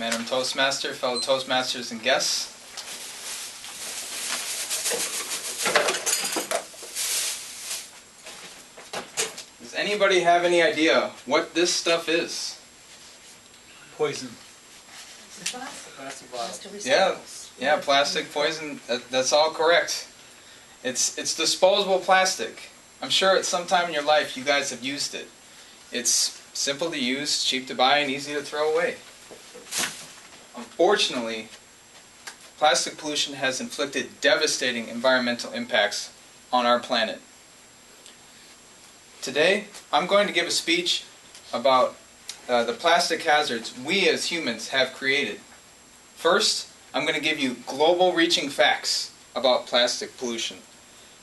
Madam Toastmaster, fellow Toastmasters and guests. Does anybody have any idea what this stuff is? Poison. Plastic bottles. Yeah, plastic poison. That's all correct. It's disposable plastic. I'm sure at some time in your life you guys have used it. It's simple to use, cheap to buy, and easy to throw away. Unfortunately, plastic pollution has inflicted devastating environmental impacts on our planet. Today, I'm going to give a speech about the plastic hazards we as humans have created. First, I'm going to give you global reaching facts about plastic pollution.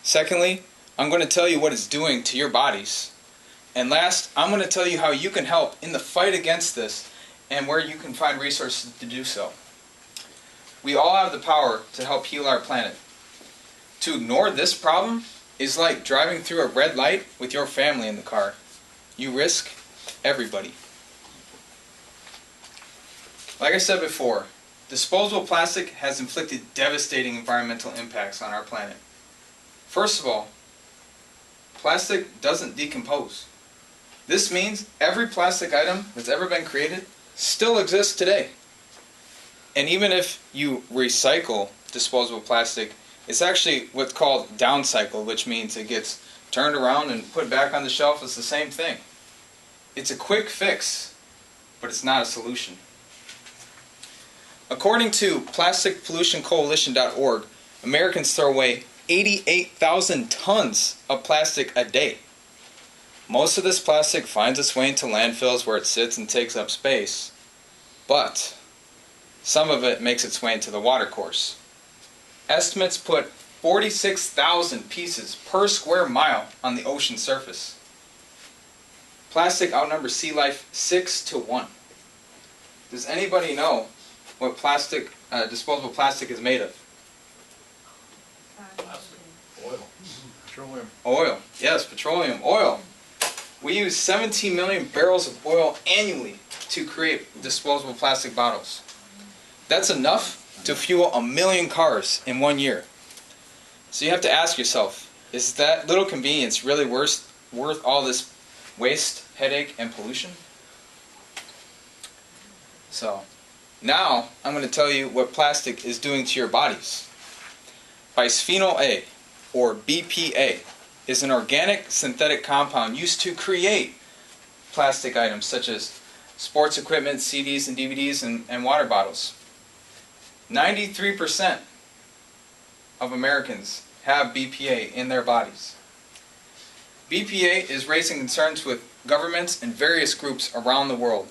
Secondly, I'm going to tell you what it's doing to your bodies. And last, I'm going to tell you how you can help in the fight against this and where you can find resources to do so. We all have the power to help heal our planet. To ignore this problem is like driving through a red light with your family in the car. You risk everybody. Like I said before, disposable plastic has inflicted devastating environmental impacts on our planet. First of all, plastic doesn't decompose. This means every plastic item that's ever been created still exists today. And even if you recycle disposable plastic, it's actually what's called downcycle, which means it gets turned around and put back on the shelf. It's the same thing. It's a quick fix, but it's not a solution. According to PlasticPollutionCoalition.org, Americans throw away 88,000 tons of plastic a day. Most of this plastic finds its way into landfills where it sits and takes up space, but some of it makes its way into the watercourse. Estimates put 46,000 pieces per square mile on the ocean surface. Plastic outnumbers sea life 6 to 1. Does anybody know what disposable plastic is made of? Oil. Petroleum. Oil. Yes, petroleum. Oil. We use 17 million barrels of oil annually to create disposable plastic bottles. That's enough to fuel 1 million cars in 1 year. So you have to ask yourself, is that little convenience really worth all this waste, headache, and pollution? So, now I'm going to tell you what plastic is doing to your bodies. Bisphenol A, or BPA, is an organic synthetic compound used to create plastic items such as sports equipment, CDs and DVDs, and water bottles. 93% of Americans have BPA in their bodies. BPA is raising concerns with governments and various groups around the world.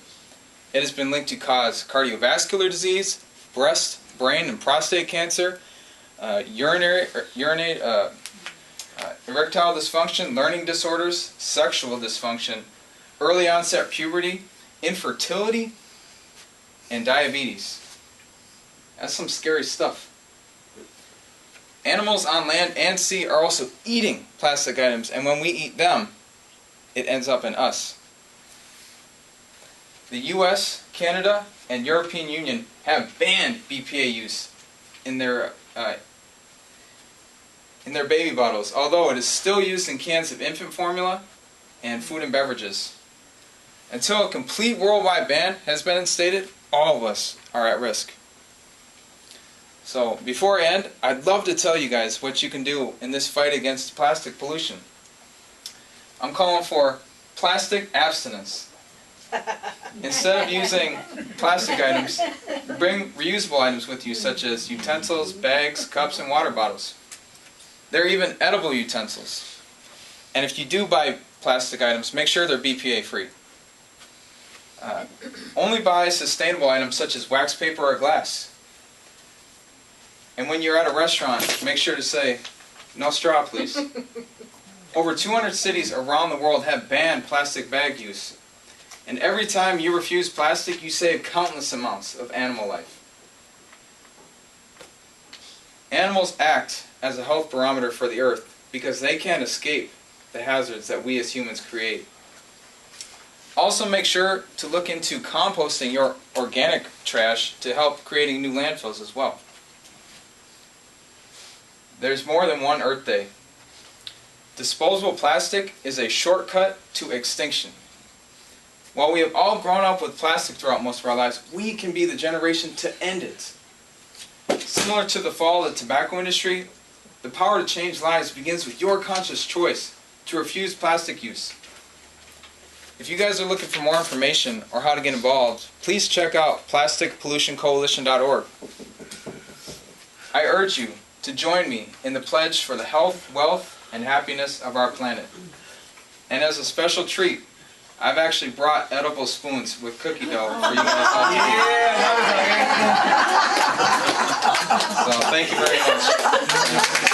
It has been linked to cause cardiovascular disease, breast, brain, and prostate cancer, erectile dysfunction, learning disorders, sexual dysfunction, early onset puberty, infertility, and diabetes. That's some scary stuff. Animals on land and sea are also eating plastic items, and when we eat them, it ends up in us. The US, Canada, and European Union have banned BPA use in their baby bottles, although it is still used in cans of infant formula and food and beverages. Until a complete worldwide ban has been instated, all of us are at risk. So, before I end, I'd love to tell you guys what you can do in this fight against plastic pollution. I'm calling for plastic abstinence. Instead of using plastic items, bring reusable items with you, such as utensils, bags, cups, and water bottles. There are even edible utensils. And if you do buy plastic items, make sure they're BPA free. Only buy sustainable items such as wax paper or glass. And when you're at a restaurant, make sure to say, "No straw, please." Over 200 cities around the world have banned plastic bag use. And every time you refuse plastic, you save countless amounts of animal life. Animals act as a health barometer for the earth because they can't escape the hazards that we as humans create. Also make sure to look into composting your organic trash to help creating new landfills as well. There's more than one Earth Day. Disposable plastic is a shortcut to extinction. While we have all grown up with plastic throughout most of our lives, we can be the generation to end it. Similar to the fall of the tobacco industry, the power to change lives begins with your conscious choice to refuse plastic use. If you guys are looking for more information or how to get involved, please check out plasticpollutioncoalition.org. I urge you to join me in the pledge for the health, wealth, and happiness of our planet. And as a special treat, I've actually brought edible spoons with cookie dough for you guys all to eat. So thank you very much.